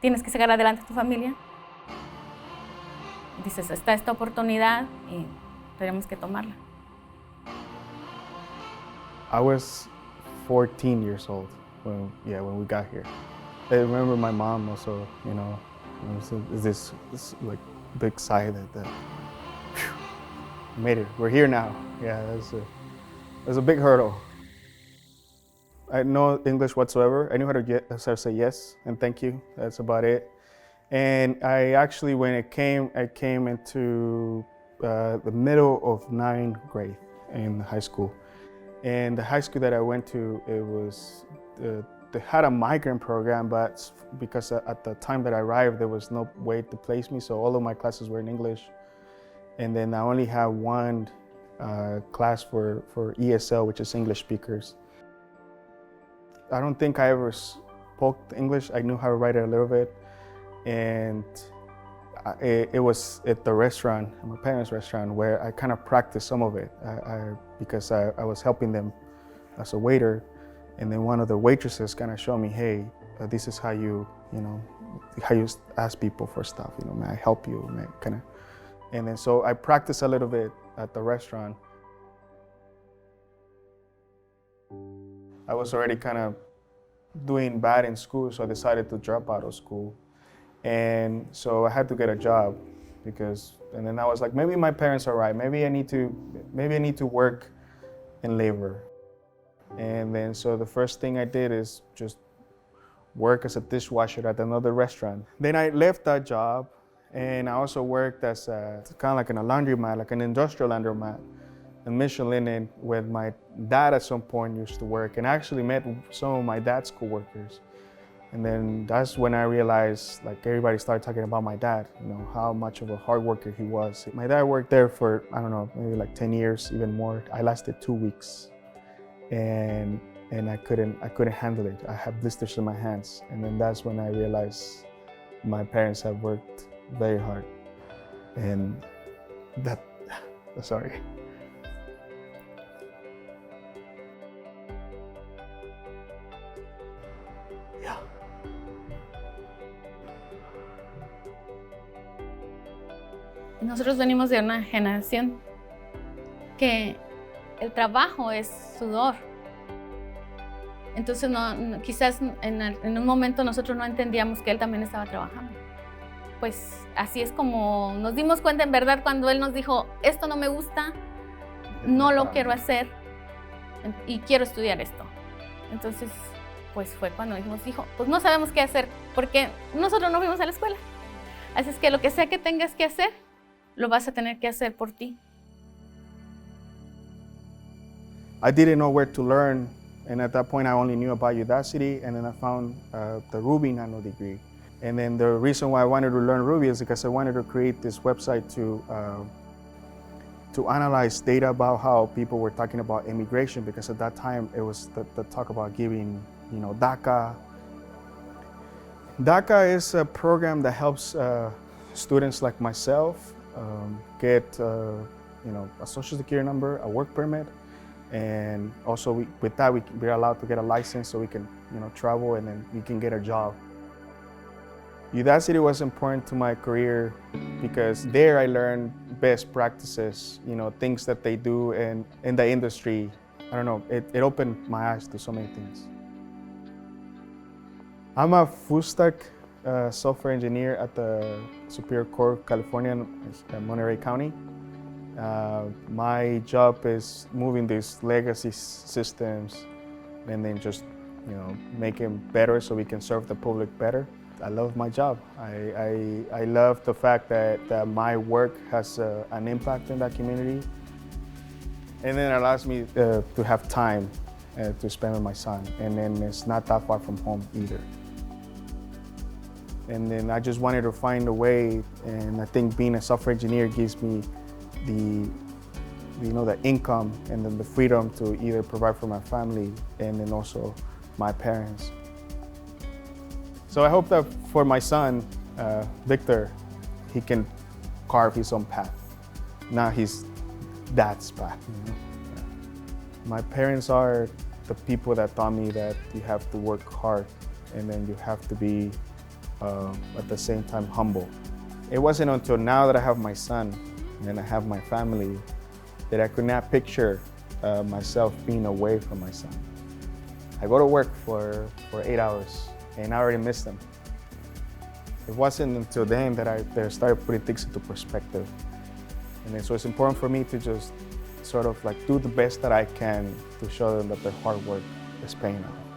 tienes que sacar adelante tu familia. Dices, está esta oportunidad y tenemos que tomarla. I was 14 years old when we got here. I remember my mom also, you know, is this like big sigh that made it. We're here now. Yeah, that's a big hurdle. I know English whatsoever. I knew how to say yes and thank you. That's about it. And I actually, when I came into the middle of 9th grade in high school. And the high school that I went to, they had a migrant program, but because at the time that I arrived, there was no way to place me, so all of my classes were in English. And then I only had one class for ESL, which is English speakers. I don't think I ever spoke English. I knew how to write it a little bit. And it was at the restaurant, my parents' restaurant, where I kind of practiced some of it because I was helping them as a waiter. And then one of the waitresses kind of showed me, hey, this is how you ask people for stuff, you know, may I help you, kind of. And then so I practiced a little bit at the restaurant. I was already kind of doing bad in school, so I decided to drop out of school. And so I had to get a job and then I was like, maybe my parents are right. Maybe I need to work in labor. And then so the first thing I did is just work as a dishwasher at another restaurant. Then I left that job and I also worked as kind of like in a laundromat, like an industrial laundromat in Michelin, where my dad at some point used to work, and I actually met some of my dad's coworkers. And then that's when I realized, like, everybody started talking about my dad, you know, how much of a hard worker he was. My dad worked there for, I don't know, maybe like 10 years, even more. I lasted 2 weeks. And I couldn't handle it. I had blisters in my hands. And then that's when I realized my parents have worked very hard. And sorry. Yeah. Nosotros venimos de una generación que el trabajo es sudor. Entonces quizás en un momento nosotros no entendíamos que él también estaba trabajando. Pues así es como nos dimos cuenta en verdad cuando él nos dijo, esto no me gusta, no lo quiero hacer y quiero estudiar esto. Entonces pues fue cuando dijo, pues no sabemos qué hacer porque nosotros no fuimos a la escuela. Así es que lo que sea que tengas que hacer, lo vas a tener que hacer por ti. I didn't know where to learn, and at that point I only knew about Udacity, and then I found the Ruby nano degree. And then the reason why I wanted to learn Ruby is because I wanted to create this website to analyze data about how people were talking about immigration, because at that time it was the talk about giving, you know, DACA. DACA is a program that helps students like myself get you know, a social security number, a work permit, and also with that we're allowed to get a license so we can, you know, travel, and then we can get a job. Udacity was important to my career because there I learned best practices, you know, things that they do in the industry. I don't know, it opened my eyes to so many things. I'm a full stack software engineer at the Superior Court, California, in Monterey County. My job is moving these legacy systems and then just, you know, make them better so we can serve the public better. I love my job. I love the fact that my work has an impact in that community. And then it allows me to have time to spend with my son. And then it's not that far from home either. And then I just wanted to find a way, and I think being a software engineer gives me the income and then the freedom to either provide for my family and then also my parents. So I hope that for my son, Victor, he can carve his own path, not his dad's path. You know? My parents are the people that taught me that you have to work hard and then you have to be at the same time humble. It wasn't until now that I have my son and I have my family that I could not picture myself being away from my son. I go to work for 8 hours and I already miss them. It wasn't until then that I started putting things into perspective. And so it's important for me to just sort of like do the best that I can to show them that their hard work is paying off.